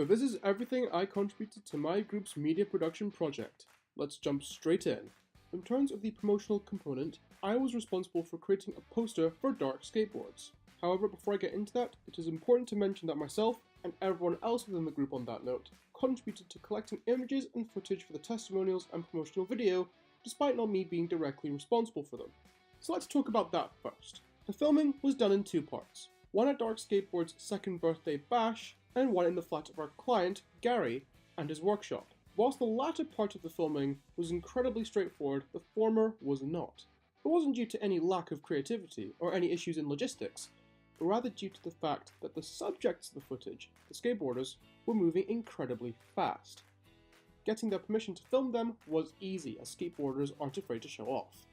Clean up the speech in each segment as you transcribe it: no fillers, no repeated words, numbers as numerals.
So this is everything I contributed to my group's media production project. Let's jump straight in. In terms of the promotional component, I was responsible for creating a poster for Dark Skateboards. However, before I get into that, it is important to mention that myself and everyone else within the group on that note contributed to collecting images and footage for the testimonials and promotional video, despite not me being directly responsible for them. So let's talk about that first. The filming was done in two parts, one at Dark Skateboard's second birthday bash, and one in the flat of our client, Gary, and his workshop. Whilst the latter part of the filming was incredibly straightforward, the former was not. It wasn't due to any lack of creativity or any issues in logistics, but rather due to the fact that the subjects of the footage, the skateboarders, were moving incredibly fast. Getting their permission to film them was easy, as skateboarders aren't afraid to show off.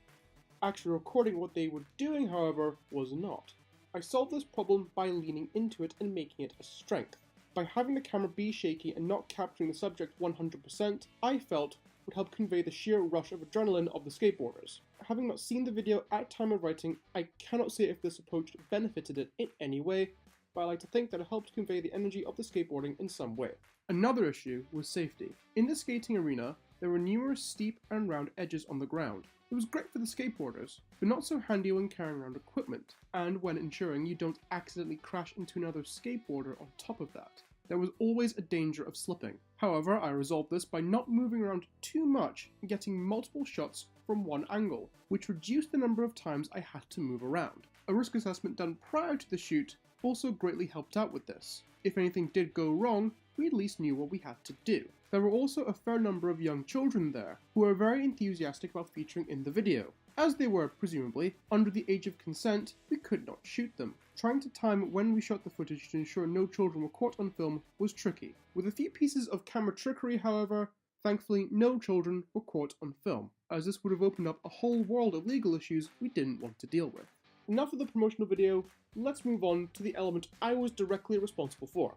Actually recording what they were doing, however, was not. I solved this problem by leaning into it and making it a strength. By having the camera be shaky and not capturing the subject 100%, I felt would help convey the sheer rush of adrenaline of the skateboarders. Having not seen the video at time of writing, I cannot say if this approach benefited it in any way, but I like to think that it helped convey the energy of the skateboarding in some way. Another issue was safety. In the skating arena, there were numerous steep and round edges on the ground. It was great for the skateboarders, but not so handy when carrying around equipment, and when ensuring you don't accidentally crash into another skateboarder on top of that. There was always a danger of slipping. However, I resolved this by not moving around too much and getting multiple shots from one angle, which reduced the number of times I had to move around. A risk assessment done prior to the shoot also greatly helped out with this. If anything did go wrong, we at least knew what we had to do. There were also a fair number of young children there, who were very enthusiastic about featuring in the video. As they were, presumably, under the age of consent, we could not shoot them. Trying to time when we shot the footage to ensure no children were caught on film was tricky. With a few pieces of camera trickery, however, thankfully no children were caught on film, as this would have opened up a whole world of legal issues we didn't want to deal with. Enough of the promotional video, let's move on to the element I was directly responsible for,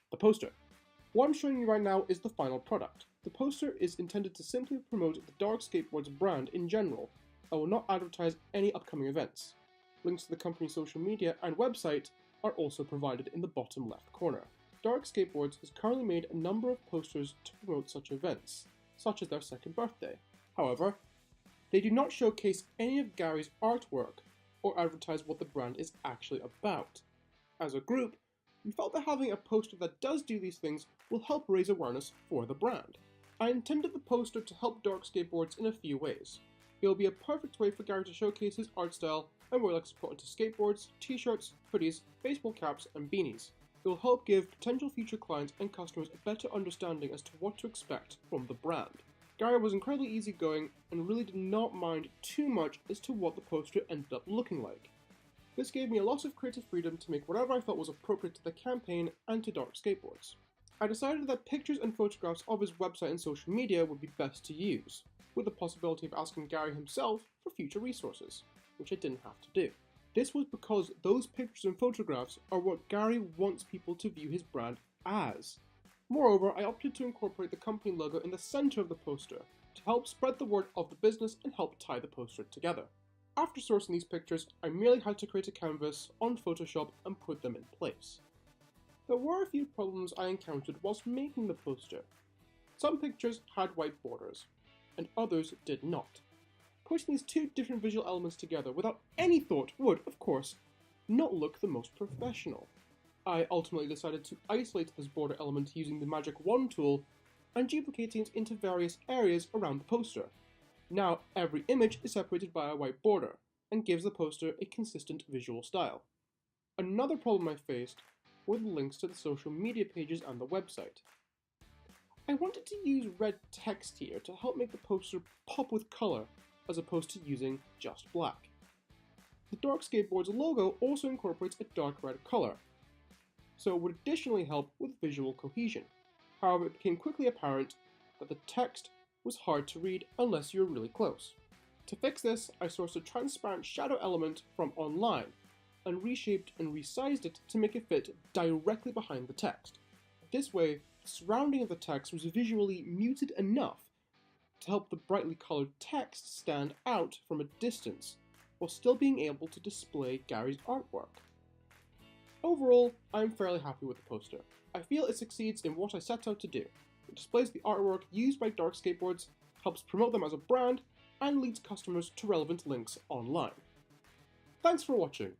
the poster. What I'm showing you right now is the final product. The poster is intended to simply promote the Dark Skateboards brand in general. I will not advertise any upcoming events. Links to the company's social media and website are also provided in the bottom left corner. Dark Skateboards has currently made a number of posters to promote such events, such as their second birthday. However, they do not showcase any of Gary's artwork or advertise what the brand is actually about. As a group, we felt that having a poster that does do these things will help raise awareness for the brand. I intended the poster to help Dark Skateboards in a few ways. It will be a perfect way for Gary to showcase his art style and where he likes to put into skateboards, t-shirts, hoodies, baseball caps, and beanies. It will help give potential future clients and customers a better understanding as to what to expect from the brand. Gary was incredibly easygoing and really did not mind too much as to what the poster ended up looking like. This gave me a lot of creative freedom to make whatever I felt was appropriate to the campaign and to Dark Skateboards. I decided that pictures and photographs of his website and social media would be best to use, with the possibility of asking Gary himself for future resources, which I didn't have to do. This was because those pictures and photographs are what Gary wants people to view his brand as. Moreover, I opted to incorporate the company logo in the center of the poster to help spread the word of the business and help tie the poster together. After sourcing these pictures, I merely had to create a canvas on Photoshop and put them in place. There were a few problems I encountered whilst making the poster. Some pictures had white borders, and others did not. Putting these two different visual elements together without any thought would, of course, not look the most professional. I ultimately decided to isolate this border element using the Magic Wand tool and duplicating it into various areas around the poster. Now every image is separated by a white border and gives the poster a consistent visual style. Another problem I faced were the links to the social media pages and the website. I wanted to use red text here to help make the poster pop with colour as opposed to using just black. The Dark Skateboards logo also incorporates a dark red colour, so it would additionally help with visual cohesion. However, it became quickly apparent that the text was hard to read unless you were really close. To fix this, I sourced a transparent shadow element from online and reshaped and resized it to make it fit directly behind the text. This way, the surrounding of the text was visually muted enough to help the brightly colored text stand out from a distance, while still being able to display Gary's artwork. Overall, I'm fairly happy with the poster. I feel it succeeds in what I set out to do. It displays the artwork used by Dark Skateboards, helps promote them as a brand, and leads customers to relevant links online. Thanks for watching.